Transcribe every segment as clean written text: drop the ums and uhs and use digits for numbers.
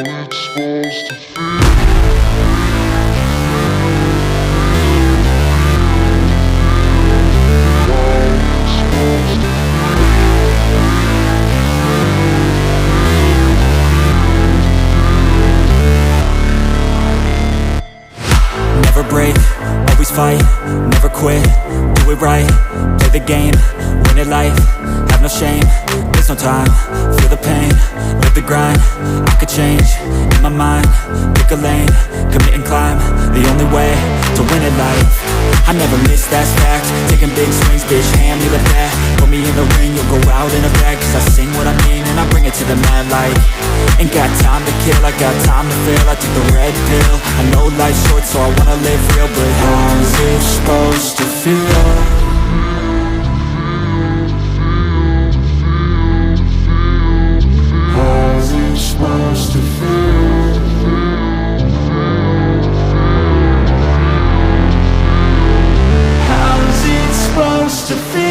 it's supposed to feel. Never break, always fight, never quit, do it right, play the game, win it life, have no shame, there's no time, feel the pain, live the grind, I could change, in my mind, pick a lane, commit and climb, the only way to win it life, I never miss, that's fact, taking big swings, bitch, hand me the bat, put me in the ring, you'll go out in a bag, cause I sing what I mean and I bring it to the mad light, ain't got time to kill, I got time to feel, I took the red pill, I know life's short so I wanna live real, but how's it supposed to feel? How's it supposed to feel? How's it supposed to feel?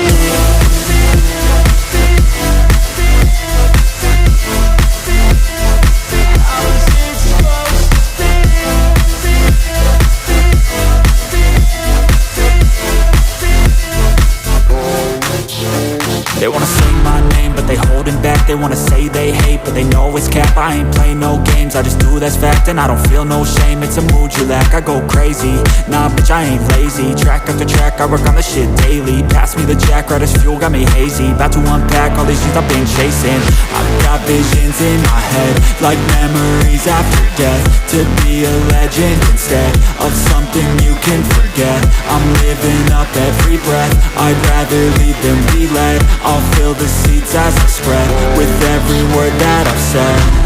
They wanna say my name, but they holding back. They wanna say they hate, but they know it's cap. I ain't play no games, I just do that's fact. And I don't feel no shame, it's a mood you lack. I go crazy, nah bitch I ain't lazy. Track after track, I work on the shit daily. Pass me the jack, right as fuel, got me hazy. About to unpack all these things I've been chasing. I've got visions in my head, like memories after death. To be a legend instead of something you can forget. I'm living up every breath, I'd rather lead than be led. I'll fill the seats as I spread with every word that I've said.